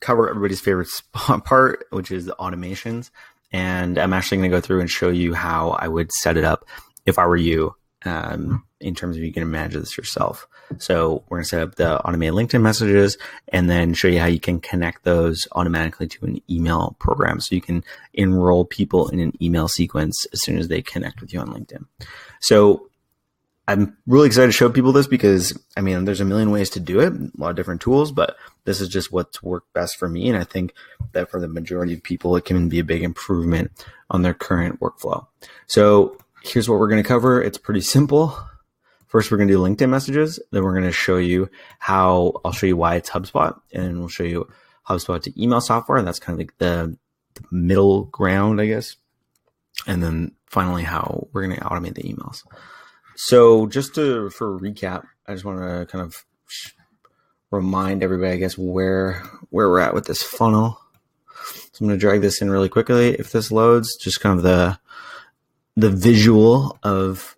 cover everybody's favorite part, which is the automations. And I'm actually going to go through and show you how I would set it up if I were you, in terms of you can manage this yourself. So we're going to set up the automated LinkedIn messages and then show you how you can connect those automatically to an email program. So you can enroll people in an email sequence as soon as they connect with you on LinkedIn. So I'm really excited to show people this because, I mean, there's a million ways to do it, a lot of different tools, but this is just what's worked best for me. And I think that for the majority of people, it can be a big improvement on their current workflow. So here's what we're going to cover. It's pretty simple. First, we're going to do LinkedIn messages. Then we're going to show you how, I'll show you why it's HubSpot, and we'll show you HubSpot to email software. And that's kind of like the middle ground, I guess. And then finally, how we're going to automate the emails. So just for a recap, I just want to kind of remind everybody, I guess, where we're at with this funnel. So I'm going to drag this in really quickly. If this loads, just kind of the visual of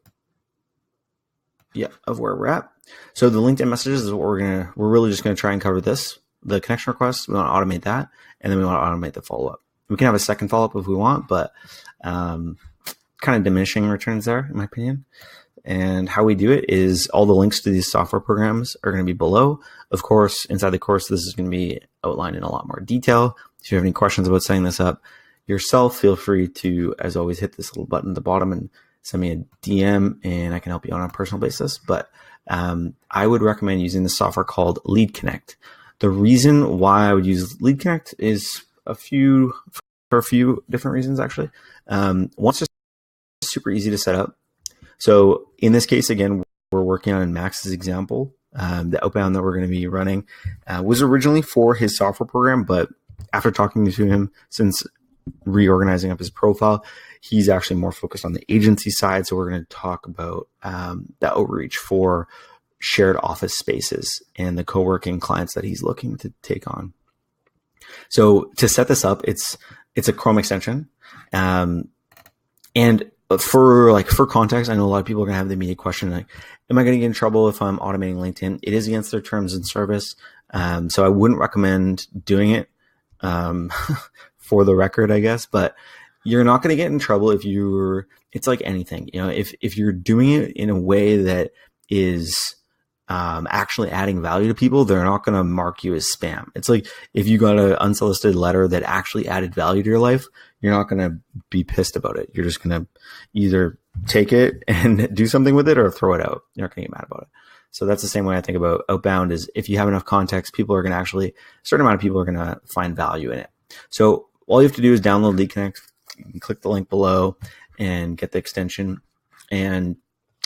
where we're at. So the LinkedIn messages is what we're really just going to try and cover this. The connection requests, we want to automate that. And then we want to automate the follow-up. We can have a second follow-up if we want, but kind of diminishing returns there, in my opinion. And how we do it is all the links to these software programs are going to be below. Of course, inside the course, this is going to be outlined in a lot more detail. If you have any questions about setting this up yourself, feel free to, as always, hit this little button at the bottom and send me a DM, and I can help you on a personal basis. But I would recommend using the software called Lead Connect. The reason why I would use Lead Connect is for a few different reasons, actually. One, it's just super easy to set up. So in this case, again, we're working on Max's example. The outbound that we're going to be running was originally for his software program, but after talking to him, since reorganizing up his profile, he's actually more focused on the agency side. So we're going to talk about the outreach for shared office spaces and the co-working clients that he's looking to take on. So to set this up, it's a Chrome extension. And for context, I know a lot of people are going to have the immediate question, like, am I going to get in trouble if I'm automating LinkedIn? It is against their terms and service. So I wouldn't recommend doing it, for the record, I guess, but you're not going to get in trouble it's like anything, if you're doing it in a way that is, actually adding value to people, they're not going to mark you as spam. It's like if you got an unsolicited letter that actually added value to your life, you're not going to be pissed about it. You're just going to either take it and do something with it or throw it out. You're not going to get mad about it. So that's the same way I think about outbound is if you have enough context, a certain amount of people are going to find value in it. So all you have to do is download Lead Connect, click the link below and get the extension, and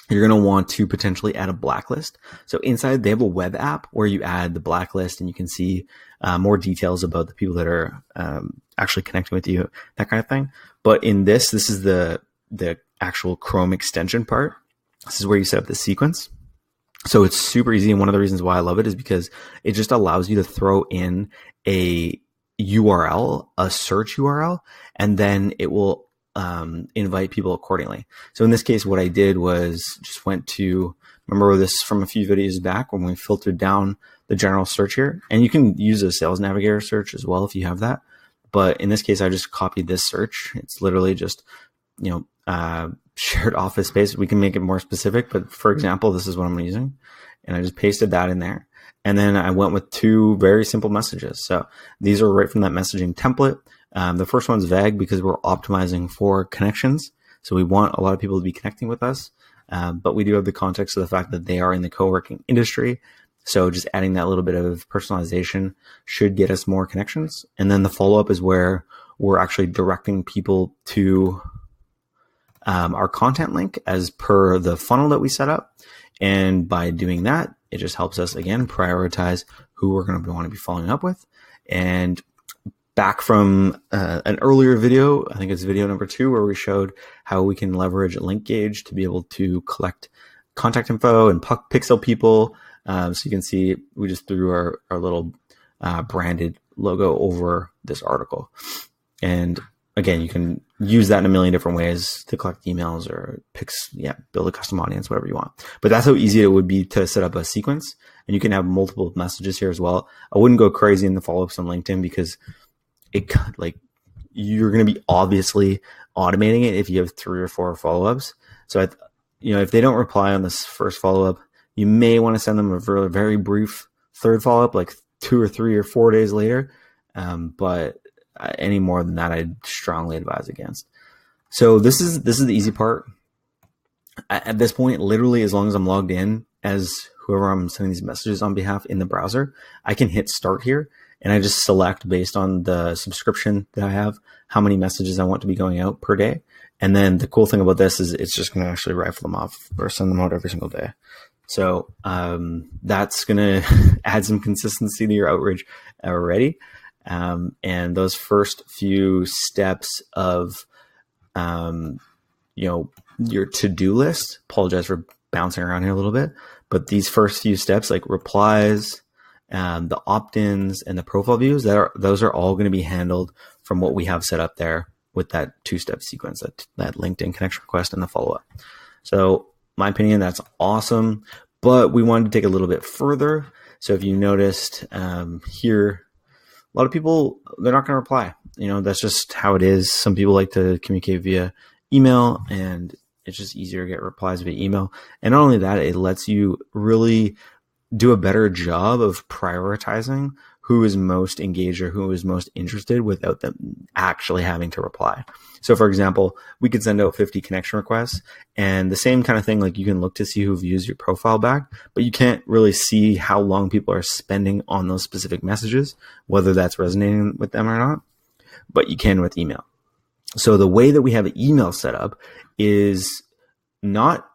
you're going to want to potentially add a blacklist. So inside, they have a web app where you add the blacklist and you can see more details about the people that are actually connecting with you, that kind of thing. But in this is the actual Chrome extension part. This is where you set up the sequence. So it's super easy. And one of the reasons why I love it is because it just allows you to throw in a URL, a search URL, and then it will invite people accordingly. So in this case, what I did was just remember this from a few videos back when we filtered down the general search here, and you can use a Sales Navigator search as well if you have that. But in this case, I just copied this search. It's literally just, shared office space. We can make it more specific, but for example, this is what I'm using. And I just pasted that in there. And then I went with two very simple messages. So these are right from that messaging template. The first one's vague because we're optimizing for connections. So we want a lot of people to be connecting with us. But we do have the context of the fact that they are in the co-working industry. So just adding that little bit of personalization should get us more connections. And then the follow-up is where we're actually directing people to our content link as per the funnel that we set up. And by doing that, it just helps us, again, prioritize who we're going to want to be following up with. And back from an earlier video, I think it's video number 2, where we showed how we can leverage Link Gauge to be able to collect contact info and pixel people. So you can see we just threw our little branded logo over this article. And again, you can use that in a million different ways to collect emails or build a custom audience, whatever you want. But that's how easy it would be to set up a sequence. And you can have multiple messages here as well. I wouldn't go crazy in the follow-ups on LinkedIn because you're going to be obviously automating it if you have 3 or 4 follow-ups. So, if they don't reply on this first follow-up, you may want to send them a very, very brief third follow-up, like 2 or 3 or 4 days later. But any more than that, I'd strongly advise against. So this is the easy part. At this point, literally, as long as I'm logged in as whoever I'm sending these messages on behalf in the browser, I can hit start here, and I just select based on the subscription that I have, how many messages I want to be going out per day. And then the cool thing about this is it's just going to actually rifle them off or send them out every single day. So that's going to add some consistency to your outreach already. And those first few steps of, your to-do list, apologize for bouncing around here a little bit, but these first few steps, like replies, the opt-ins and the profile views, those are all going to be handled from what we have set up there with that 2-step sequence, that LinkedIn connection request and the follow-up. So my opinion, that's awesome, but we wanted to take a little bit further. So if you noticed here, a lot of people, they're not going to reply. That's just how it is. Some people like to communicate via email, and it's just easier to get replies via email. And not only that, it lets you really do a better job of prioritizing who is most engaged or who is most interested without them actually having to reply. So for example, we could send out 50 connection requests, and the same kind of thing, like you can look to see who views your profile back, but you can't really see how long people are spending on those specific messages, whether that's resonating with them or not, but you can with email. So the way that we have an email set up is not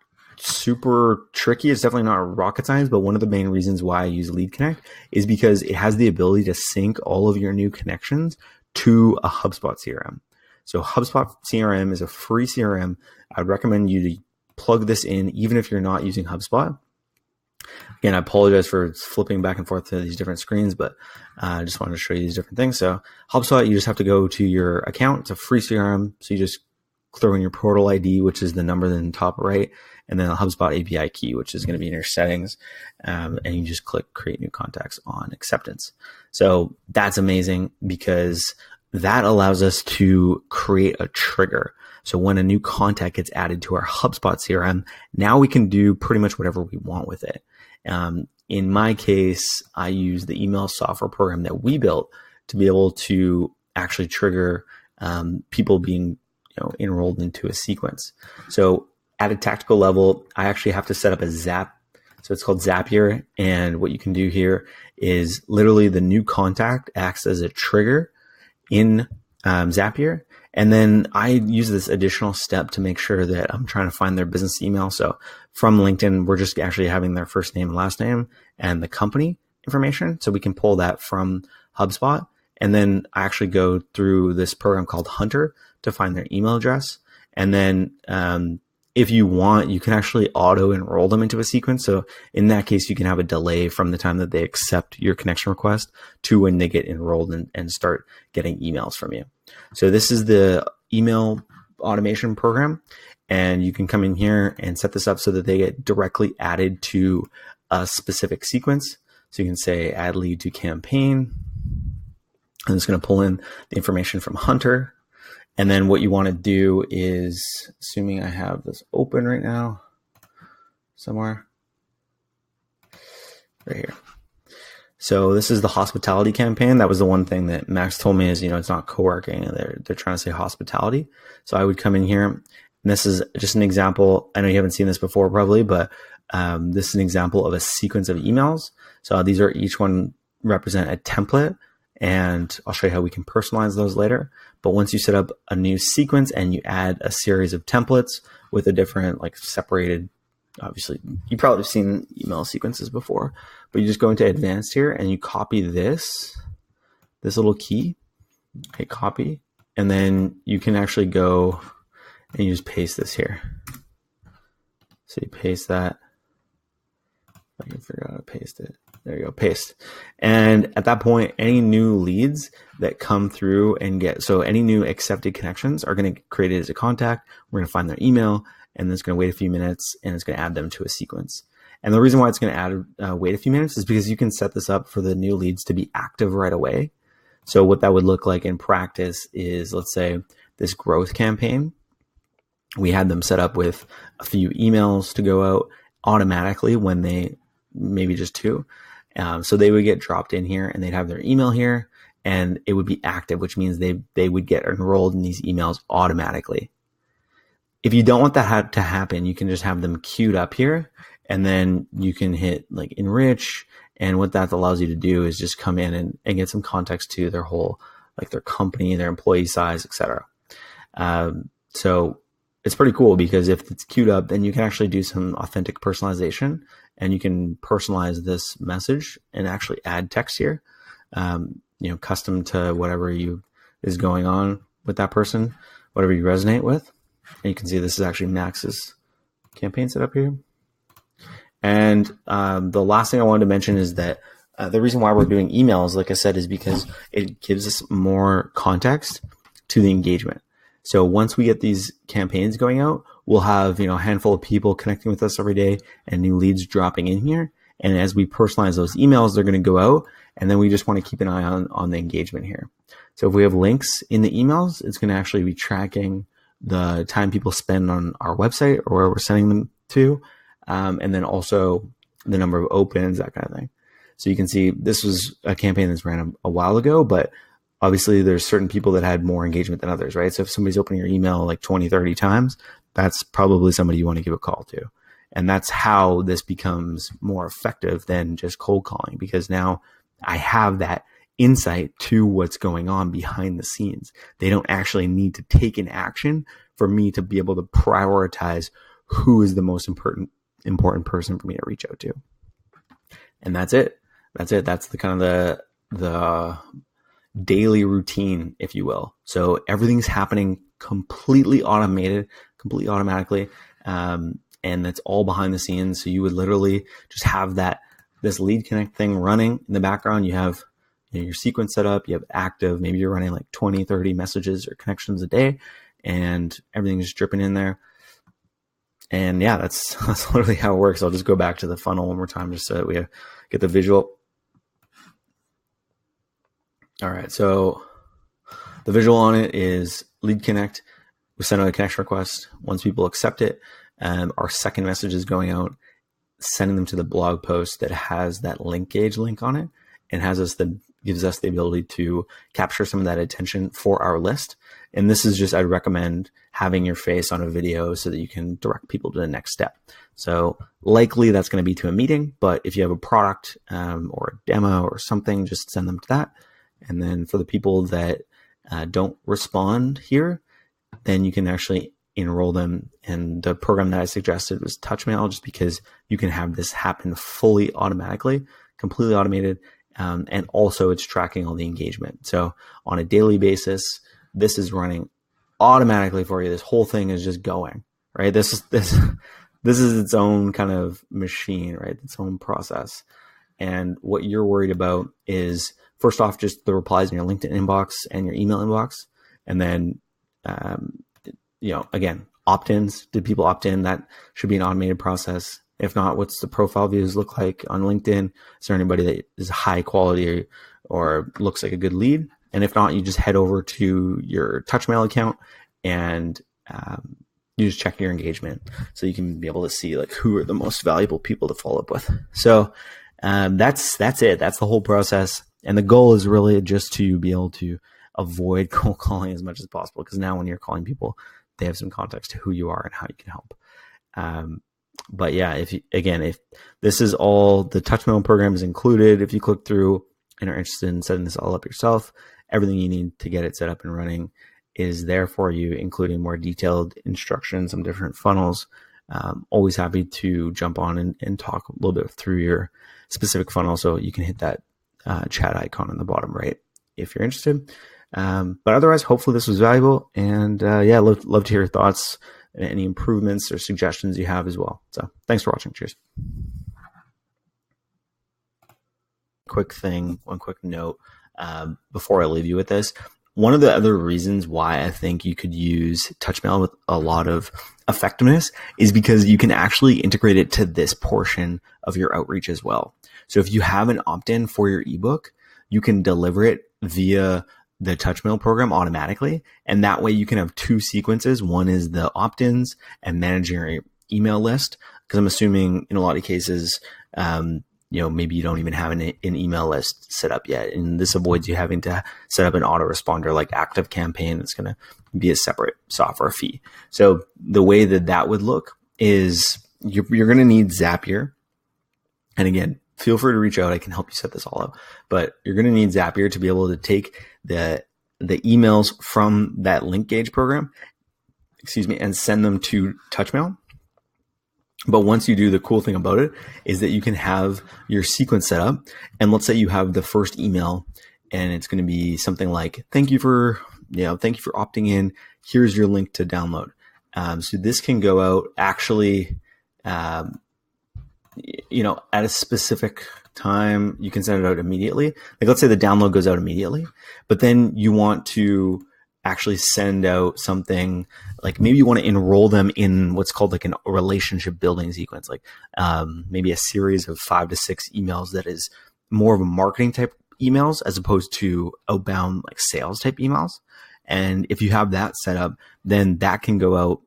super tricky. It's definitely not rocket science, but one of the main reasons why I use Lead Connect is because it has the ability to sync all of your new connections to a HubSpot CRM. So HubSpot CRM is a free CRM. I would recommend you to plug this in, even if you're not using HubSpot. Again, I apologize for flipping back and forth to these different screens, but I just wanted to show you these different things. So HubSpot, you just have to go to your account. It's a free CRM. So you just throw in your portal ID, which is the number in the top right, and then a HubSpot API key, which is going to be in your settings. And you just click create new contacts on acceptance. So that's amazing because that allows us to create a trigger. So when a new contact gets added to our HubSpot CRM, now we can do pretty much whatever we want with it. In my case, I use the email software program that we built to be able to actually trigger people being enrolled into a sequence. So at a tactical level, I actually have to set up a Zap. So it's called Zapier. And what you can do here is literally the new contact acts as a trigger in Zapier. And then I use this additional step to make sure that I'm trying to find their business email. So from LinkedIn, we're just actually having their first name and last name and the company information. So we can pull that from HubSpot. And then I actually go through this program called Hunter to find their email address. And then if you want, you can actually auto enroll them into a sequence. So in that case, you can have a delay from the time that they accept your connection request to when they get enrolled and start getting emails from you. So this is the email automation program. And you can come in here and set this up so that they get directly added to a specific sequence. So you can say add lead to campaign. And it's going to pull in the information from Hunter. And then what you want to do is, assuming I have this open right now, somewhere, right here. So this is the hospitality campaign. That was the one thing that Max told me is, it's not co-working. They're trying to say hospitality. So I would come in here, and this is just an example. I know you haven't seen this before probably, but this is an example of a sequence of emails. So these are each one represent a template. And I'll show you how we can personalize those later. But once you set up a new sequence and you add a series of templates with a different, separated, obviously, you probably have seen email sequences before, but you just go into advanced here and you copy this little key, hit copy, and then you can actually go and you just paste this here. So you paste that. I can figure out how to paste it. There you go, paste. And at that point, any new leads, that come through and so any new accepted connections are going to create it as a contact. We're going to find their email, and it's going to wait a few minutes, and it's going to add them to a sequence. And the reason why it's going to wait a few minutes is because you can set this up for the new leads to be active right away. So what that would look like in practice is, let's say this growth campaign, we had them set up with a few emails to go out automatically when they, maybe just 2. So they would get dropped in here, and they'd have their email here, and it would be active, which means they would get enrolled in these emails automatically. If you don't want that to happen, you can just have them queued up here, and then you can hit like enrich. And what that allows you to do is just come in and get some context to their whole, like their company, their employee size, etc. So it's pretty cool, because if it's queued up, then you can actually do some authentic personalization, and you can personalize this message and actually add text here, custom to whatever is going on with that person, whatever you resonate with. And you can see this is actually Max's campaign set up here. And the last thing I wanted to mention is that the reason why we're doing emails, like I said, is because it gives us more context to the engagement. So once we get these campaigns going out, we'll have, a handful of people connecting with us every day and new leads dropping in here. And as we personalize those emails, they're going to go out, and then we just want to keep an eye on the engagement here. So if we have links in the emails, it's going to actually be tracking the time people spend on our website or where we're sending them to, and then also the number of opens, that kind of thing. So you can see this was a campaign that's ran a while ago, but obviously there's certain people that had more engagement than others, right? So if somebody's opening your email like 20, 30 times, that's probably somebody you want to give a call to. And that's how this becomes more effective than just cold calling, because now I have that insight to what's going on behind the scenes. They don't actually need to take an action for me to be able to prioritize who is the most important person for me to reach out to. And that's it. That's the kind of the daily routine, if you will. So everything's happening completely automatically. And that's all behind the scenes. So you would literally just have this lead connect thing running in the background. You have your sequence set up, you have active, maybe you're running like 20, 30 messages or connections a day, and everything's just dripping in there. And yeah, that's literally how it works. I'll just go back to the funnel one more time just so that we get the visual. All right, so the visual on it is lead connect. We send out a connection request. Once people accept it, our second message is going out, sending them to the blog post that has that link gauge link on it, and gives us the ability to capture some of that attention for our list. And this is just, I'd recommend having your face on a video so that you can direct people to the next step. So likely that's going to be to a meeting, but if you have a product or a demo or something, just send them to that. And then for the people that don't respond here, then you can actually enroll them. And the program that I suggested was TouchMail, just because you can have this happen fully automatically, completely automated. And also it's tracking all the engagement. So on a daily basis, this is running automatically for you. This whole thing is just going, right? This is its own kind of machine, right? Its own process. And what you're worried about is, first off, just the replies in your LinkedIn inbox and your email inbox. And then, again, opt-ins. Did people opt in? That should be an automated process. If not, what's the profile views look like on LinkedIn? Is there anybody that is high quality or looks like a good lead? And if not, you just head over to your TouchMail account and you just check your engagement, so you can be able to see like who are the most valuable people to follow up with. So that's it. That's the whole process. And the goal is really just to be able to avoid cold calling as much as possible, because now when you're calling people, they have some context to who you are and how you can help. But yeah, if this is all, the TouchMail program is included. If you click through and are interested in setting this all up yourself, everything you need to get it set up and running is there for you, including more detailed instructions, some different funnels. Always happy to jump on and talk a little bit through your specific funnel. So you can hit that chat icon on the bottom right if you're interested. But otherwise, hopefully this was valuable. And love to hear your thoughts, any improvements or suggestions you have as well. So thanks for watching. Cheers. One quick note. before I leave you with this. One of the other reasons why I think you could use Touchmail with a lot of effectiveness is because you can actually integrate it to this portion of your outreach as well. So if you have an opt-in for your ebook, you can deliver it via the Touchmail program automatically. And that way you can have two sequences. One is the opt-ins and managing your email list. Because I'm assuming in a lot of cases, maybe you don't even have an email list set up yet. And this avoids you having to set up an autoresponder like ActiveCampaign. That's going to be a separate software fee. So the way that would look is you're going to need Zapier. And again, feel free to reach out. I can help you set this all up. But you're going to need Zapier to be able to take the emails from that link gauge program, and send them to Touchmail. But once you do, the cool thing about it is that you can have your sequence set up. And let's say you have the first email and it's going to be something like, thank you for opting in. Here's your link to download. So this can go out actually, at a specific time. You can send it out immediately. Like let's say the download goes out immediately, but then you want to actually send out something like maybe you want to enroll them in what's called like a relationship building sequence, like maybe a series of 5 to 6 emails that is more of a marketing type emails as opposed to outbound like sales type emails. And if you have that set up, then that can go out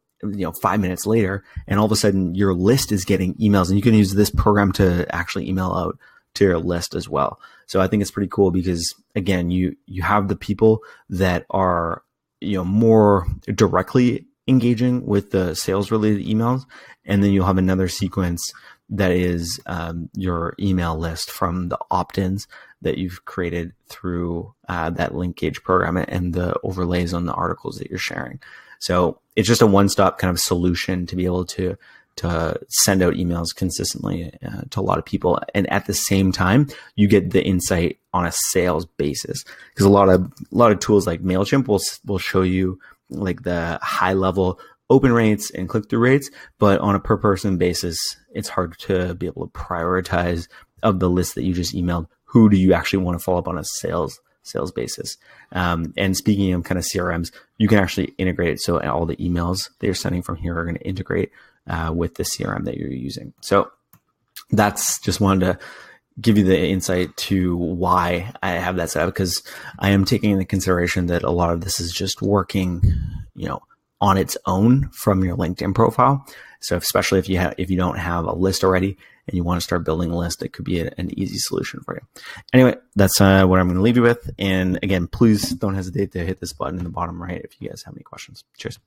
5 minutes later, and all of a sudden your list is getting emails, and you can use this program to actually email out to your list as well. So I think it's pretty cool because again, you have the people that are, more directly engaging with the sales related emails. And then you'll have another sequence that is your email list from the opt-ins that you've created through that link gauge program and the overlays on the articles that you're sharing. So it's just a one-stop kind of solution to be able to send out emails consistently to a lot of people. And at the same time, you get the insight on a sales basis, because a lot of tools like MailChimp will show you like the high level open rates and click-through rates, but on a per person basis, it's hard to be able to prioritize of the list that you just emailed. Who do you actually want to follow up on a sales basis? And speaking of kind of CRMs, you can actually integrate it. So all the emails that you're sending from here are going to integrate with the CRM that you're using. So that's just wanted to give you the insight to why I have that set up, because I am taking into consideration that a lot of this is just working, on its own from your LinkedIn profile. So especially if you don't have a list already and you want to start building a list, it could be an easy solution for you. Anyway, that's what I'm going to leave you with. And again, please don't hesitate to hit this button in the bottom right if you guys have any questions. Cheers.